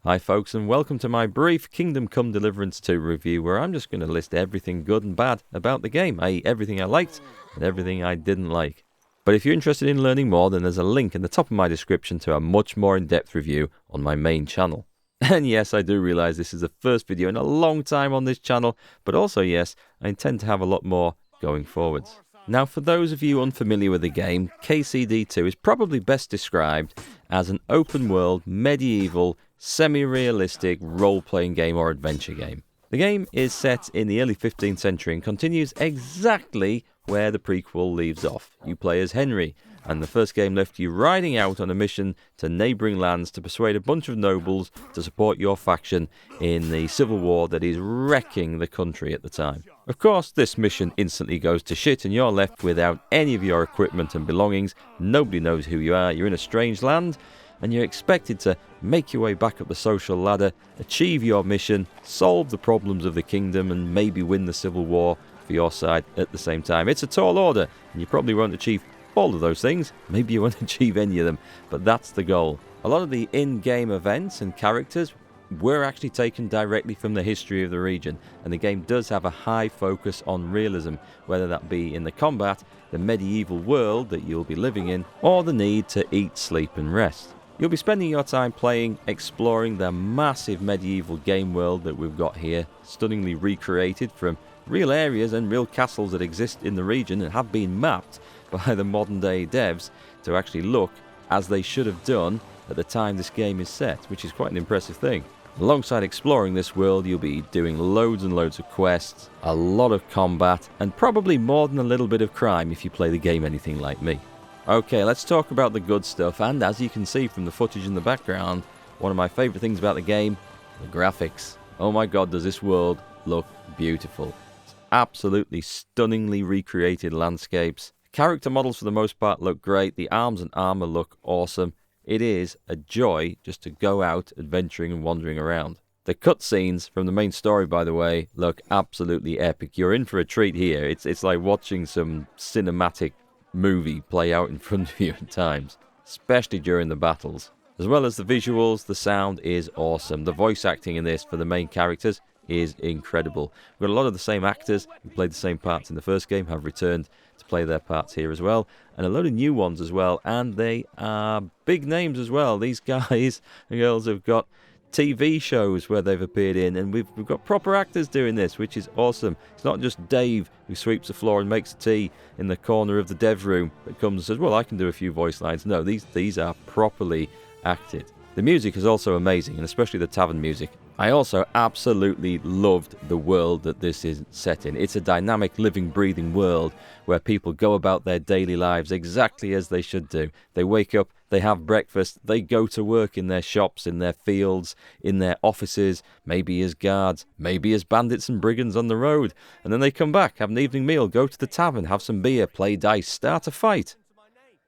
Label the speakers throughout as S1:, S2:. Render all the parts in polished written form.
S1: Hi folks, and welcome to my brief Kingdom Come Deliverance 2 review, where I'm just going to list everything good and bad about the game, i.e. everything I liked and everything I didn't like. But if you're interested in learning more, then there's a link in the top of my description to a much more in-depth review on my main channel. And yes, I do realise this is the first video in a long time on this channel, but also yes, I intend to have a lot more going forwards. Now, for those of you unfamiliar with the game, KCD2 is probably best described as an open-world, medieval, semi-realistic role-playing game or adventure game. The game is set in the early 15th century and continues exactly where the prequel leaves off. You play as Henry, and the first game left you riding out on a mission to neighbouring lands to persuade a bunch of nobles to support your faction in the civil war that is wrecking the country at the time. Of course, this mission instantly goes to shit and you're left without any of your equipment and belongings. Nobody knows who you are. You're in a strange land and you're expected to make your way back up the social ladder, achieve your mission, solve the problems of the kingdom, and maybe win the civil war for your side at the same time. It's a tall order, and you probably won't achieve all of those things. Maybe you won't achieve any of them, but that's the goal. A lot of the in-game events and characters were actually taken directly from the history of the region, and the game does have a high focus on realism, whether that be in the combat, the medieval world that you'll be living in, or the need to eat, sleep and rest. You'll be spending your time playing, exploring the massive medieval game world that we've got here, stunningly recreated from real areas and real castles that exist in the region and have been mapped by the modern day devs to actually look as they should have done at the time this game is set, which is quite an impressive thing. Alongside exploring this world, you'll be doing loads and loads of quests, a lot of combat, and probably more than a little bit of crime if you play the game anything like me. Okay, let's talk about the good stuff, and as you can see from the footage in the background, one of my favourite things about the game, the graphics. Oh my god, does this world look beautiful. It's absolutely stunningly recreated landscapes. Character models for the most part look great, the arms and armour look awesome. It is a joy just to go out adventuring and wandering around. The cutscenes from the main story, by the way, look absolutely epic. You're in for a treat here. It's like watching some cinematic movie play out in front of you at times, especially during the battles. As well as the visuals, the sound is awesome. The voice acting in this for the main characters is incredible. We've got a lot of the same actors who played the same parts in the first game have returned to play their parts here as well, and a load of new ones as well, and they are big names as well. These guys and girls have got TV shows where they've appeared in, and we've got proper actors doing this, which is awesome. It's not just Dave who sweeps the floor and makes tea in the corner of the dev room that comes and says, well, I can do a few voice lines. No, these are properly acted. The music is also amazing, and especially the tavern music. I also absolutely loved the world that this is set in. It's a dynamic, living, breathing world where people go about their daily lives exactly as they should do. They wake up, they have breakfast, they go to work in their shops, in their fields, in their offices, maybe as guards, maybe as bandits and brigands on the road. And then they come back, have an evening meal, go to the tavern, have some beer, play dice, start a fight.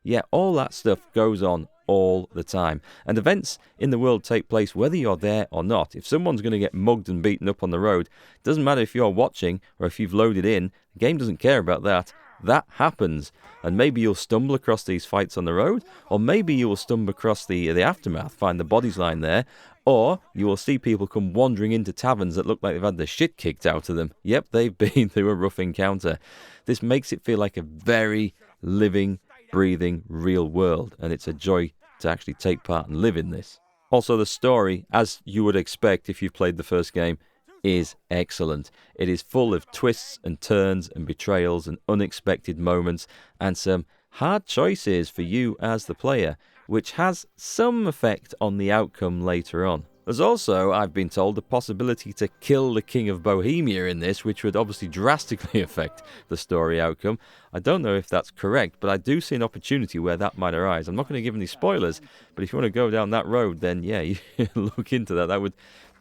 S1: Yeah, all that stuff goes on all the time. And events in the world take place whether you're there or not. If someone's going to get mugged and beaten up on the road, it doesn't matter if you're watching or if you've loaded in, the game doesn't care about that. That happens. And maybe you'll stumble across these fights on the road, or maybe you will stumble across the aftermath, find the bodies lying there, or you will see people come wandering into taverns that look like they've had the shit kicked out of them. Yep, they've been through a rough encounter. This makes it feel like a very living, breathing, real world, and it's a joy to actually take part and live in this. Also, the story, as you would expect if you've played the first game, is excellent. It is full of twists and turns and betrayals and unexpected moments and some hard choices for you as the player, which has some effect on the outcome later on. There's also, I've been told, the possibility to kill the King of Bohemia in this, which would obviously drastically affect the story outcome. I don't know if that's correct, but I do see an opportunity where that might arise. I'm not going to give any spoilers, but if you want to go down that road, then yeah, you look into that. That would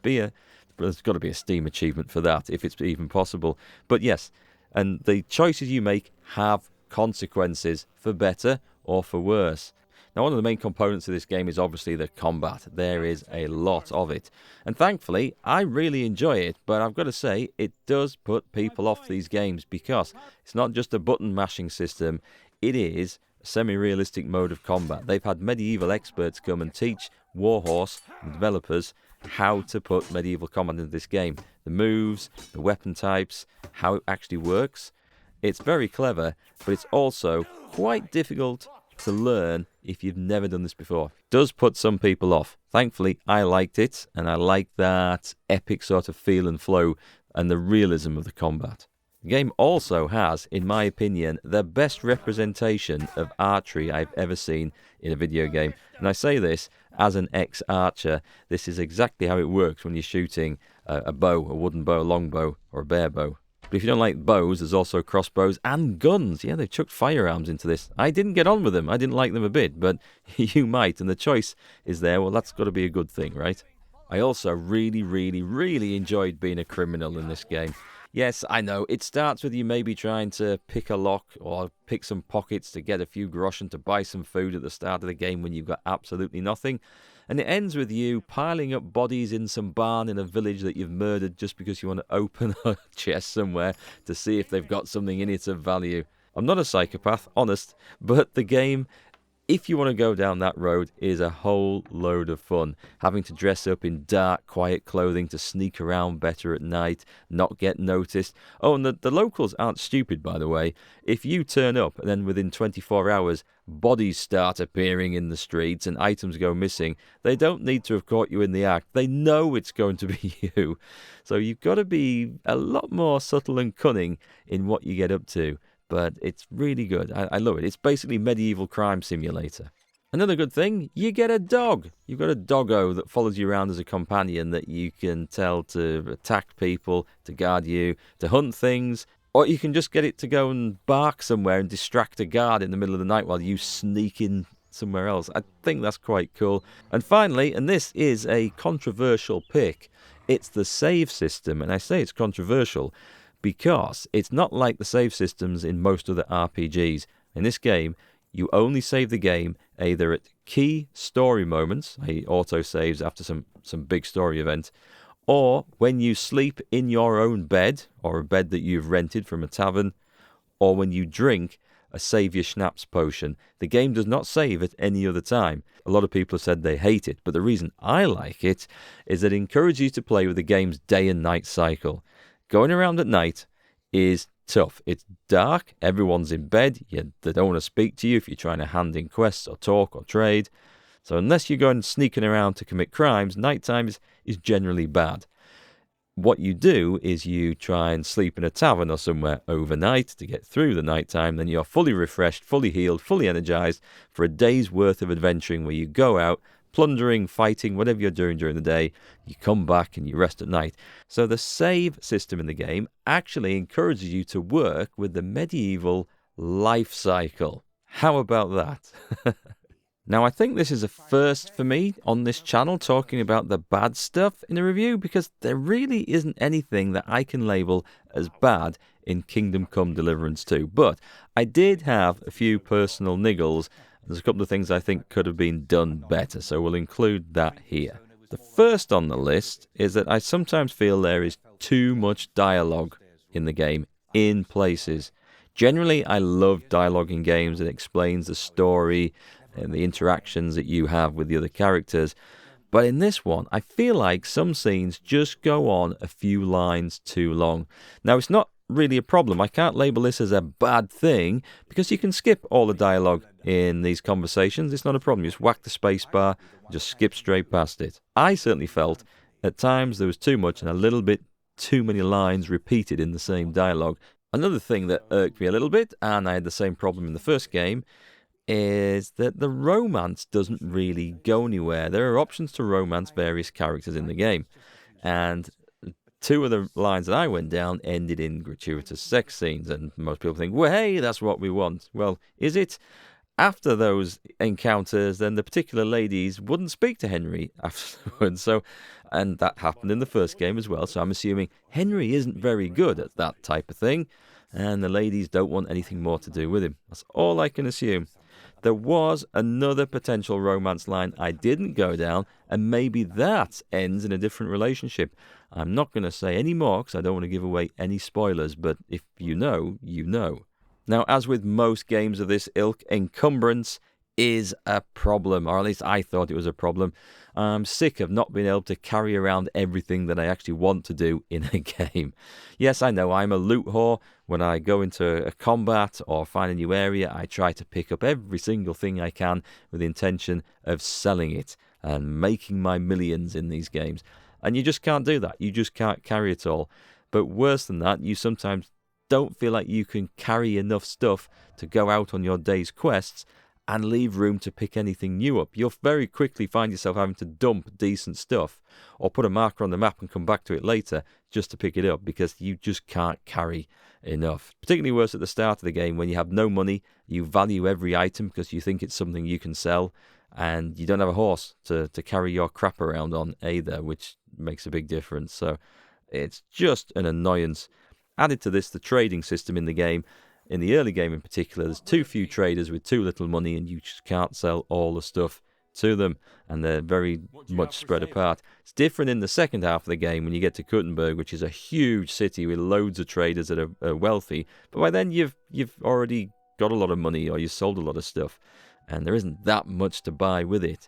S1: be there's got to be a Steam achievement for that, if it's even possible. But yes, and the choices you make have consequences, for better or for worse. Now, one of the main components of this game is obviously the combat. There is a lot of it. And thankfully, I really enjoy it, but I've got to say, it does put people off these games because it's not just a button mashing system, it is a semi-realistic mode of combat. They've had medieval experts come and teach Warhorse and developers how to put medieval combat into this game. The moves, the weapon types, how it actually works. It's very clever, but it's also quite difficult to learn if you've never done this before. It does put some people off. Thankfully, I liked it, and I like that epic sort of feel and flow and the realism of the combat. The game also has, in my opinion, the best representation of archery I've ever seen in a video game. And I say this as an ex-archer. This is exactly how it works when you're shooting a bow, a wooden bow, a long bow, or a bear bow. But if you don't like bows, there's also crossbows and guns. Yeah, they've chucked firearms into this. I didn't get on with them. I didn't like them a bit, but you might. And the choice is there. Well, that's got to be a good thing, right? I also really enjoyed being a criminal in this game. Yes, I know, it starts with you maybe trying to pick a lock or pick some pockets to get a few groschen to buy some food at the start of the game when you've got absolutely nothing. And it ends with you piling up bodies in some barn in a village that you've murdered just because you want to open a chest somewhere to see if they've got something in it of value. I'm not a psychopath, honest, but the game, if you want to go down that road, is a whole load of fun. Having to dress up in dark, quiet clothing to sneak around better at night, not get noticed. Oh, and the locals aren't stupid, by the way. If you turn up and then within 24 hours, bodies start appearing in the streets and items go missing, they don't need to have caught you in the act. They know it's going to be you. So you've got to be a lot more subtle and cunning in what you get up to. But it's really good. I love it. It's basically medieval crime simulator. Another good thing, you get a dog. You've got a doggo that follows you around as a companion that you can tell to attack people, to guard you, to hunt things, or you can just get it to go and bark somewhere and distract a guard in the middle of the night while you sneak in somewhere else. I think that's quite cool. And finally, and this is a controversial pick, it's the save system. And I say it's controversial because it's not like the save systems in most other RPGs. In this game, you only save the game either at key story moments, i.e. auto-saves after some big story event, or when you sleep in your own bed, or a bed that you've rented from a tavern, or when you drink a Save Your Schnapps potion. The game does not save at any other time. A lot of people have said they hate it, but the reason I like it is that it encourages you to play with the game's day and night cycle. Going around at night is tough. It's dark, everyone's in bed, they don't want to speak to you if you're trying to hand in quests or talk or trade. So unless you're going sneaking around to commit crimes, nighttime is generally bad. What you do is you try and sleep in a tavern or somewhere overnight to get through the nighttime, then you're fully refreshed, fully healed, fully energized for a day's worth of adventuring where you go out, plundering, fighting, whatever you're doing during the day, you come back and you rest at night. So the save system in the game actually encourages you to work with the medieval life cycle. How about that? Now, I think this is a first for me on this channel talking about the bad stuff in a review, because there really isn't anything that I can label as bad in Kingdom Come Deliverance 2. But I did have a few personal niggles. There's a couple of things I think could have been done better, so we'll include that here. The first on the list is that I sometimes feel there is too much dialogue in the game, in places. Generally, I love dialogue in games. It explains the story and the interactions that you have with the other characters. But in this one, I feel like some scenes just go on a few lines too long. Now, it's not really a problem. I can't label this as a bad thing because you can skip all the dialogue in these conversations. It's not a problem. You just whack the space bar and just skip straight past it. I certainly felt at times there was too much and a little bit too many lines repeated in the same dialogue. Another thing that irked me a little bit, and I had the same problem in the first game, is that the romance doesn't really go anywhere. There are options to romance various characters in the game, and two of the lines that I went down ended in gratuitous sex scenes, and most people think, well, hey, that's what we want. Well, is it? After those encounters, then the particular ladies wouldn't speak to Henry afterwards, and that happened in the first game as well, so I'm assuming Henry isn't very good at that type of thing, and the ladies don't want anything more to do with him. That's all I can assume. There was another potential romance line I didn't go down, and maybe that ends in a different relationship. I'm not going to say any more because I don't want to give away any spoilers, but if you know, you know. Now, as with most games of this ilk, encumbrance is a problem, or at least I thought it was a problem. I'm sick of not being able to carry around everything that I actually want to do in a game. Yes, I know I'm a loot whore. When I go into a combat or find a new area, I try to pick up every single thing I can with the intention of selling it and making my millions in these games. And you just can't do that. You just can't carry it all. But worse than that, you sometimes don't feel like you can carry enough stuff to go out on your day's quests and leave room to pick anything new up. You'll very quickly find yourself having to dump decent stuff or put a marker on the map and come back to it later just to pick it up because you just can't carry enough. Particularly worse at the start of the game when you have no money, you value every item because you think it's something you can sell, and you don't have a horse to carry your crap around on either, which makes a big difference. So it's just an annoyance. Added to this, the trading system in the game, in the early game in particular, there's too few traders with too little money, and you just can't sell all the stuff to them, and they're very much spread apart. It's different in the second half of the game when you get to Kuttenberg, which is a huge city with loads of traders that are wealthy, but by then you've already got a lot of money or you've sold a lot of stuff, and there isn't that much to buy with it.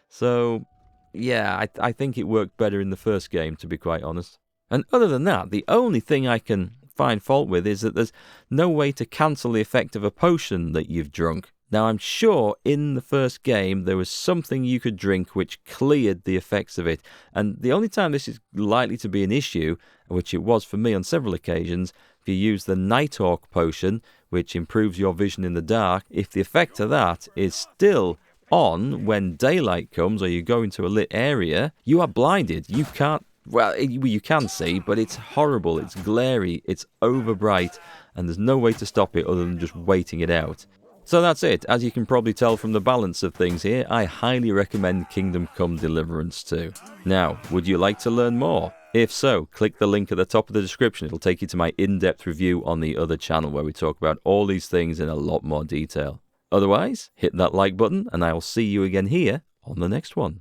S1: So yeah, I think it worked better in the first game, to be quite honest. And other than that, the only thing I can find fault with is that there's no way to cancel the effect of a potion that you've drunk. Now, I'm sure in the first game there was something you could drink which cleared the effects of it, and the only time this is likely to be an issue, which it was for me on several occasions, if you use the Nighthawk potion, which improves your vision in the dark, if the effect of that is still on when daylight comes or you go into a lit area, you are blinded. You can't, well, you can see, but it's horrible, it's glary, it's over bright, and there's no way to stop it other than just waiting it out. So that's it. As you can probably tell from the balance of things here, I highly recommend Kingdom Come Deliverance 2. Now, would you like to learn more? If so, click the link at the top of the description. It'll take you to my in-depth review on the other channel where we talk about all these things in a lot more detail. Otherwise, hit that like button and I will see you again here on the next one.